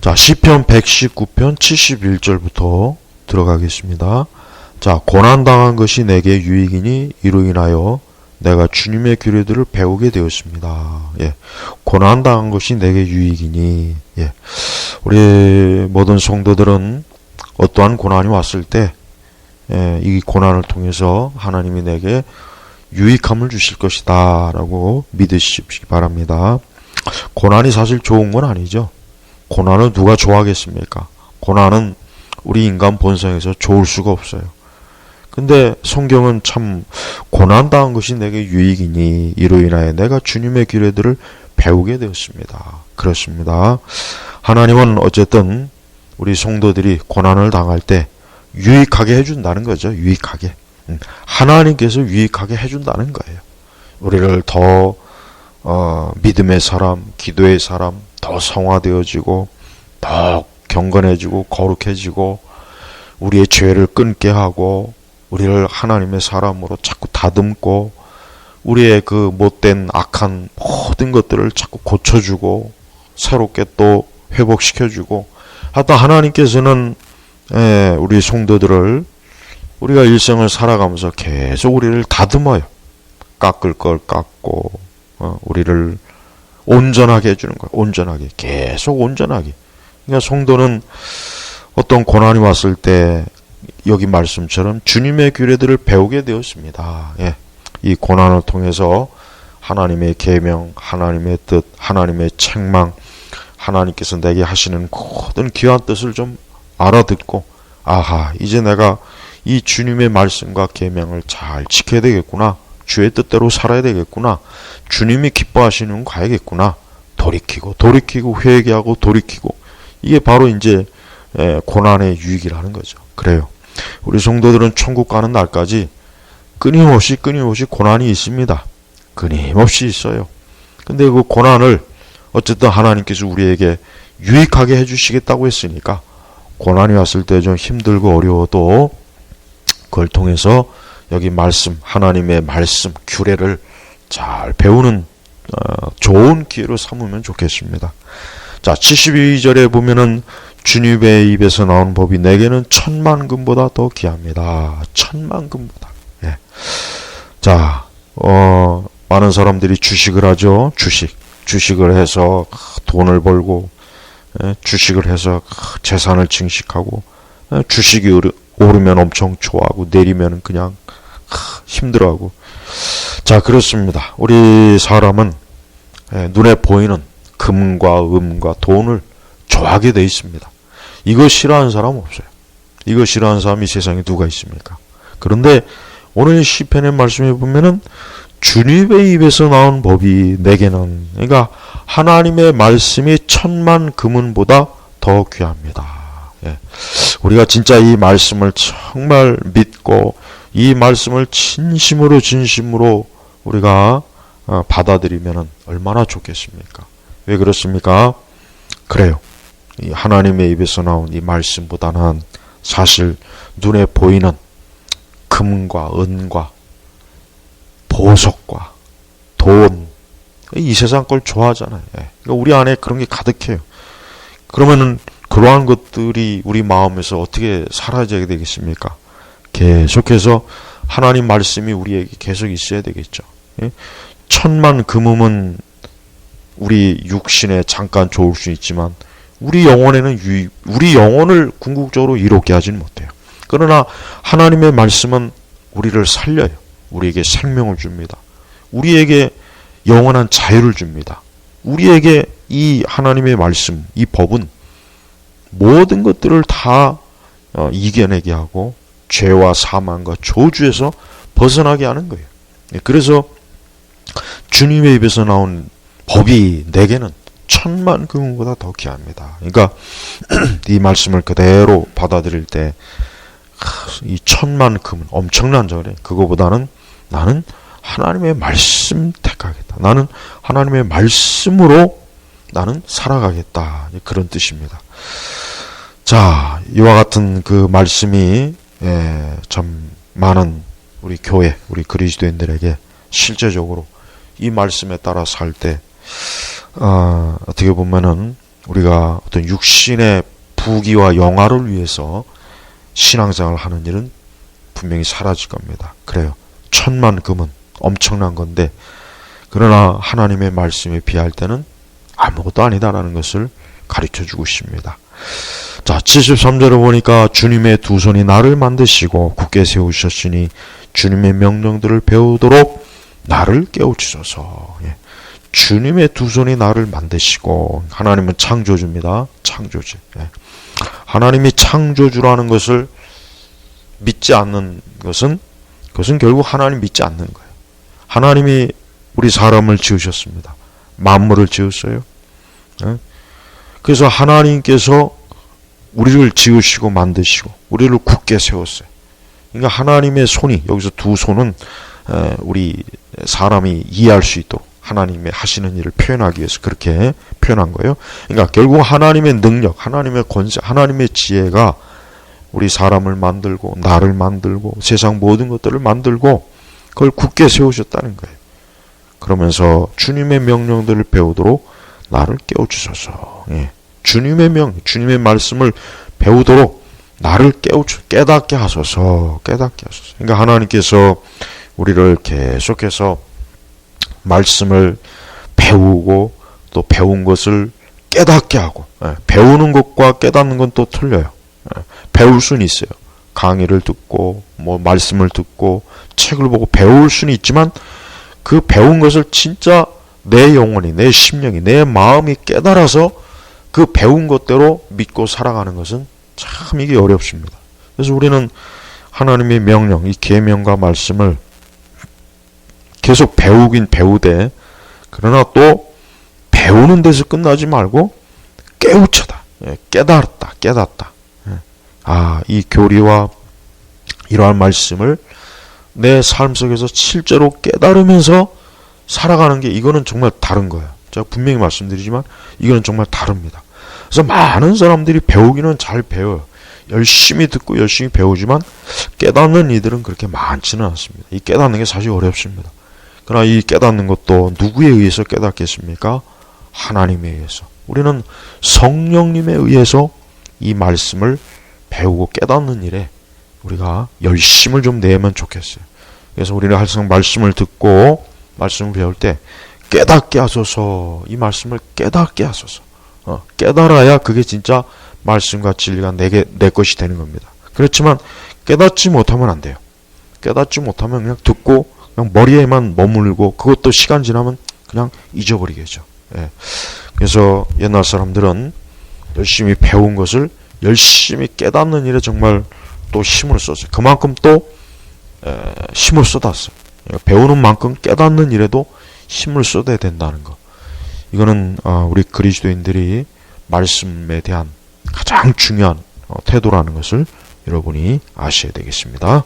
자, 시편 119편 71절부터 들어가겠습니다. 자, 고난당한 것이 내게 유익이니 이로 인하여 내가 주님의 규례들을 배우게 되었습니다. 예. 고난당한 것이 내게 유익이니, 예. 우리 모든 성도들은 어떠한 고난이 왔을 때, 예, 이 고난을 통해서 하나님이 내게 유익함을 주실 것이다 라고 믿으시기 바랍니다. 고난이 사실 좋은 건 아니죠. 고난은 누가 좋아하겠습니까? 고난은 우리 인간 본성에서 좋을 수가 없어요. 근데 성경은 참 고난당한 것이 내게 유익이니 이로 인하여 내가 주님의 규례들을 배우게 되었습니다. 그렇습니다. 하나님은 어쨌든 우리 성도들이 고난을 당할 때 유익하게 해준다는 거죠. 유익하게. 하나님께서 유익하게 해준다는 거예요. 우리를 더 믿음의 사람, 기도의 사람, 더 성화되어지고 더 경건해지고 거룩해지고 우리의 죄를 끊게 하고 우리를 하나님의 사람으로 자꾸 다듬고 우리의 그 못된 악한 모든 것들을 자꾸 고쳐주고 새롭게 또 회복시켜주고 하여튼 하나님께서는 우리 성도들을 우리가 일생을 살아가면서 계속 우리를 다듬어요. 깎을 걸 깎고 우리를 온전하게 해주는 거예요. 온전하게. 계속 온전하게. 그러니까 성도는 어떤 고난이 왔을 때 여기 말씀처럼 주님의 규례들을 배우게 되었습니다. 예. 이 고난을 통해서 하나님의 계명, 하나님의 뜻, 하나님의 책망, 하나님께서 내게 하시는 모든 귀한 뜻을 좀 알아듣고 아하, 이제 내가 이 주님의 말씀과 계명을 잘 지켜야 되겠구나. 주의 뜻대로 살아야 되겠구나. 주님이 기뻐하시는 거 가야겠구나. 돌이키고 회개하고 돌이키고 이게 바로 이제 고난의 유익이라는 거죠. 그래요. 우리 성도들은 천국 가는 날까지 끊임없이 고난이 있습니다. 끊임없이 있어요. 근데 그 고난을 어쨌든 하나님께서 우리에게 유익하게 해주시겠다고 했으니까 고난이 왔을 때 좀 힘들고 어려워도 그걸 통해서 여기 말씀, 하나님의 말씀, 규례를 잘 배우는 좋은 기회로 삼으면 좋겠습니다. 자, 72절에 보면은 주님의 입에서 나온 법이 내게는 천만금보다 더 귀합니다. 천만금보다. 예. 자, 많은 사람들이 주식을 하죠. 주식을 해서 돈을 벌고, 주식을 해서 재산을 증식하고, 주식이 오르면 엄청 좋아하고, 내리면 그냥 힘들어하고. 자, 그렇습니다. 우리 사람은 눈에 보이는 금과 음과 돈을 좋아하게 돼 있습니다. 이거 싫어하는 사람은 없어요. 이거 싫어하는 사람이 세상에 누가 있습니까? 그런데 오늘 시편의 말씀에 보면은 주님의 입에서 나온 법이 내게는, 그러니까 하나님의 말씀이 천만 금은보다 더 귀합니다. 예. 우리가 진짜 이 말씀을 정말 믿고 이 말씀을 진심으로 우리가 받아들이면 얼마나 좋겠습니까? 왜 그렇습니까? 그래요. 이 하나님의 입에서 나온 이 말씀보다는 사실 눈에 보이는 금과 은과 보석과 돈, 이 세상 걸 좋아하잖아요. 그러니까 우리 안에 그런 게 가득해요. 그러면은 그러한 것들이 우리 마음에서 어떻게 사라져야 되겠습니까? 계속해서 하나님 말씀이 우리에게 계속 있어야 되겠죠. 천만 금음은 우리 육신에 잠깐 좋을 수 있지만 우리 영혼에는 우리 영혼을 궁극적으로 이롭게 하지는 못해요. 그러나 하나님의 말씀은 우리를 살려요. 우리에게 생명을 줍니다. 우리에게 영원한 자유를 줍니다. 우리에게 이 하나님의 말씀, 이 법은 모든 것들을 다 이겨내게 하고 죄와 사망과 저주에서 벗어나게 하는 거예요. 그래서 주님의 입에서 나온 법이 내게는 천만 금보다 더 귀합니다. 그러니까 이 말씀을 그대로 받아들일 때 이 천만 금은 엄청난 절에 그거보다는 나는 하나님의 말씀 택하겠다. 나는 하나님의 말씀으로 나는 살아가겠다. 그런 뜻입니다. 자, 이와 같은 그 말씀이 참 많은 우리 교회, 우리 그리스도인들에게 실제적으로 이 말씀에 따라 살 때 어떻게 보면은 우리가 어떤 육신의 부귀와 영화를 위해서 신앙생활을 하는 일은 분명히 사라질 겁니다. 그래요. 천만 금은 엄청난 건데, 그러나 하나님의 말씀에 비할 때는 아무것도 아니다라는 것을 가르쳐 주고 있습니다. 자, 73절을 보니까 주님의 두 손이 나를 만드시고 굳게 세우셨으니 주님의 명령들을 배우도록 나를 깨우치소서. 예. 주님의 두 손이 나를 만드시고, 하나님은 창조주입니다. 창조주. 예. 하나님이 창조주라는 것을 믿지 않는 것은, 그것은 결국 하나님 믿지 않는 거예요. 하나님이 우리 사람을 지으셨습니다. 만물을 지었어요. 예. 그래서 하나님께서 우리를 지으시고 만드시고 우리를 굳게 세웠어요. 그러니까 하나님의 손이, 여기서 두 손은 우리 사람이 이해할 수 있도록 하나님의 하시는 일을 표현하기 위해서 그렇게 표현한 거예요. 그러니까 결국 하나님의 능력, 하나님의 권세, 하나님의 지혜가 우리 사람을 만들고 나를 만들고 세상 모든 것들을 만들고 그걸 굳게 세우셨다는 거예요. 그러면서 주님의 명령들을 배우도록 나를 깨우치소서. 예. 주님의 주님의 말씀을 배우도록 나를 깨닫게 하소서. 깨닫게 하소서. 그러니까 하나님께서 우리를 계속해서 말씀을 배우고 또 배운 것을 깨닫게 하고, 배우는 것과 깨닫는 건 또 틀려요. 배울 수는 있어요. 강의를 듣고 뭐 말씀을 듣고 책을 보고 배울 수는 있지만 그 배운 것을 진짜 내 영혼이, 내 심령이, 내 마음이 깨달아서 그 배운 것대로 믿고 살아가는 것은 참 이게 어렵습니다. 그래서 우리는 하나님의 명령, 이 계명과 말씀을 계속 배우긴 배우되, 그러나 또 배우는 데서 끝나지 말고 깨우쳐다, 깨닫다. 이 교리와 이러한 말씀을 내 삶 속에서 실제로 깨달으면서 살아가는 게, 이거는 정말 다른 거예요. 제가 분명히 말씀드리지만 이거는 정말 다릅니다. 그래서 많은 사람들이 배우기는 잘 배워요. 열심히 듣고 열심히 배우지만 깨닫는 이들은 그렇게 많지는 않습니다. 이 깨닫는 게 사실 어렵습니다. 그러나 이 깨닫는 것도 누구에 의해서 깨닫겠습니까? 하나님에 의해서. 우리는 성령님에 의해서 이 말씀을 배우고 깨닫는 일에 우리가 열심을 좀 내면 좋겠어요. 그래서 우리는 항상 말씀을 듣고 말씀을 배울 때 깨닫게 하소서. 이 말씀을 깨닫게 하소서. 깨달아야 그게 진짜 말씀과 진리가 내 것이 되는 겁니다. 그렇지만 깨닫지 못하면 안 돼요. 깨닫지 못하면 그냥 듣고 그냥 머리에만 머물고 그것도 시간 지나면 그냥 잊어버리겠죠. 예. 그래서 옛날 사람들은 열심히 배운 것을 열심히 깨닫는 일에 정말 또 힘을 썼어요. 그만큼 또 힘을 쏟았어요. 배우는 만큼 깨닫는 일에도 힘을 쏟아야 된다는 거. 이거는 우리 그리스도인들이 말씀에 대한 가장 중요한 태도라는 것을 여러분이 아셔야 되겠습니다.